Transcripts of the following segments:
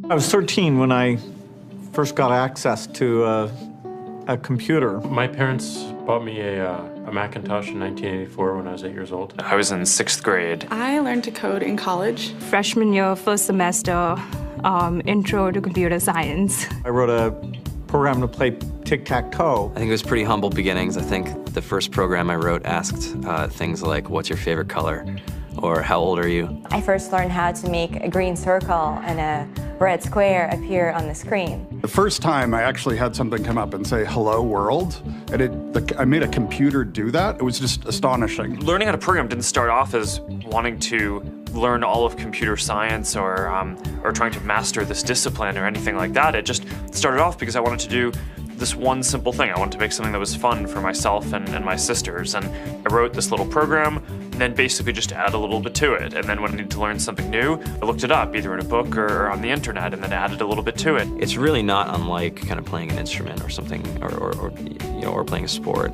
I was 13 when I first got access to a computer. My parents bought me a Macintosh in 1984 when I was 8 years old. I was in 6th grade. I learned to code in college. Freshman year, first semester, intro to computer science. I wrote a program to play tic-tac-toe. I think it was pretty humble beginnings. I think the first program I wrote asked things like, what's your favorite color? Or how old are you? I first learned how to make a green circle and a red square appear on the screen. The first time I actually had something come up and say, hello world, and I made a computer do that. It was just astonishing. Learning how to program didn't start off as wanting to learn all of computer science or trying to master this discipline or anything like that. It just started off because I wanted to do this one simple thing. I wanted to make something that was fun for myself and my sisters. And I wrote this little program and then basically just add a little bit to it. And then when I needed to learn something new, I looked it up either in a book or on the internet and then added a little bit to it. It's really not unlike kind of playing an instrument or something or playing a sport.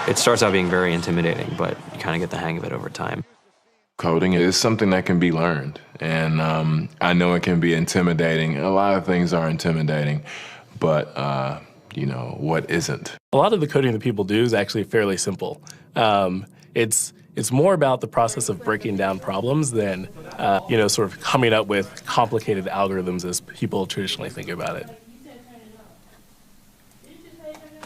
It starts out being very intimidating, but you kind of get the hang of it over time. Coding is something that can be learned, and I know it can be intimidating. A lot of things are intimidating, but you know, what isn't? A lot of the coding that people do is actually fairly simple. It's more about the process of breaking down problems than sort of coming up with complicated algorithms as people traditionally think about it.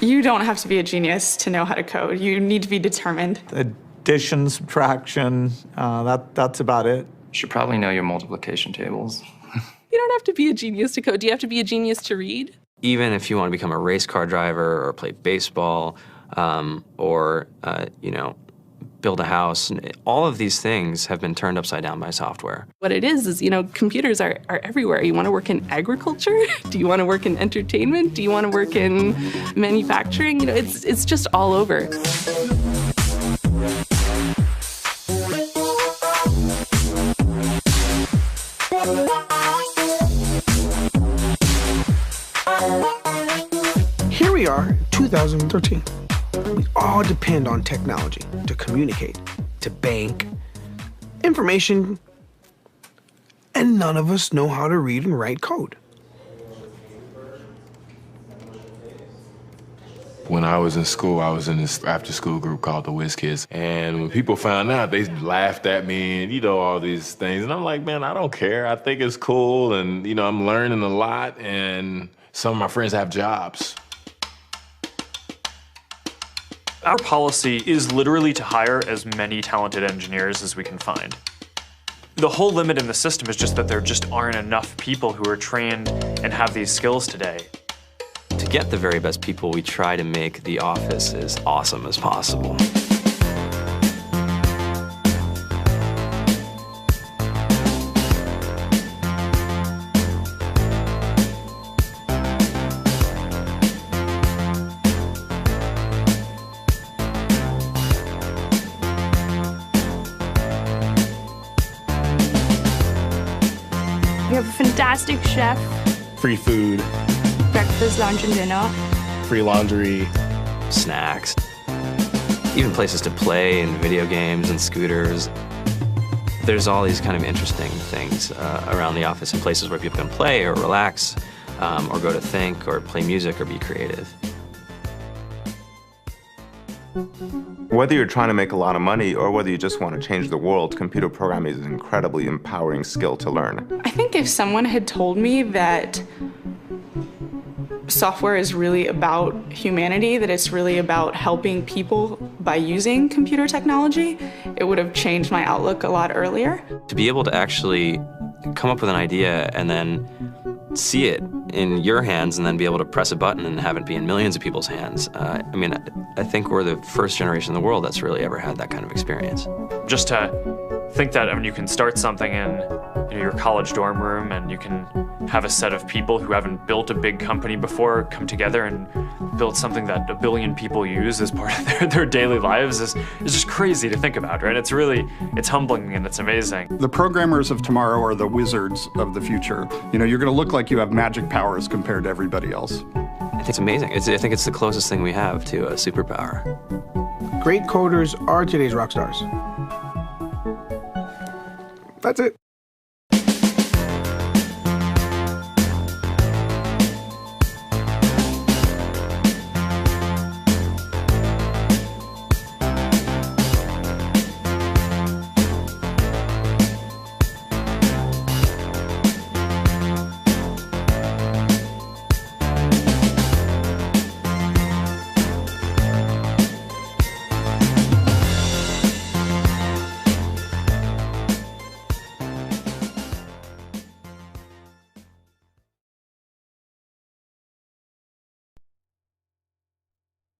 You don't have to be a genius to know how to code. You need to be determined. Addition, subtraction, that's about it. You should probably know your multiplication tables. You don't have to be a genius to code. Do you have to be a genius to read? Even if you want to become a race car driver or play baseball or build a house, all of these things have been turned upside down by software. What it is, computers are everywhere. You want to work in agriculture? Do you want to work in entertainment? Do you want to work in manufacturing? It's just all over. Here we are, 2013. We all depend on technology to communicate, to bank, information, and none of us know how to read and write code. When I was in school, I was in this after-school group called the Whiz Kids, and when people found out, they laughed at me and, all these things. And I'm like, man, I don't care. I think it's cool, and, I'm learning a lot, and some of my friends have jobs. Our policy is literally to hire as many talented engineers as we can find. The whole limit in the system is just that there just aren't enough people who are trained and have these skills today. To get the very best people, we try to make the office as awesome as possible. We have a fantastic chef. Free food, Breakfast, lunch, and dinner. free laundry, snacks, even places to play and video games and scooters. There's all these kind of interesting things around the office and places where people can play or relax or go to think or play music or be creative. Whether you're trying to make a lot of money or whether you just want to change the world, computer programming is an incredibly empowering skill to learn. I think if someone had told me that software is really about humanity, that it's really about helping people by using computer technology, it would have changed my outlook a lot earlier. To be able to actually come up with an idea and then see it in your hands and then be able to press a button and have it be in millions of people's hands. I think we're the first generation in the world that's really ever had that kind of experience. Just to think that, you can start something in your college dorm room and you can have a set of people who haven't built a big company before come together and build something that 1 billion people use as part of their daily lives is just crazy to think about, right? It's humbling and it's amazing. The programmers of tomorrow are the wizards of the future. You're going to look like you have magic powers compared to everybody else. I think it's amazing. I think it's the closest thing we have to a superpower. Great coders are today's rock stars. That's it.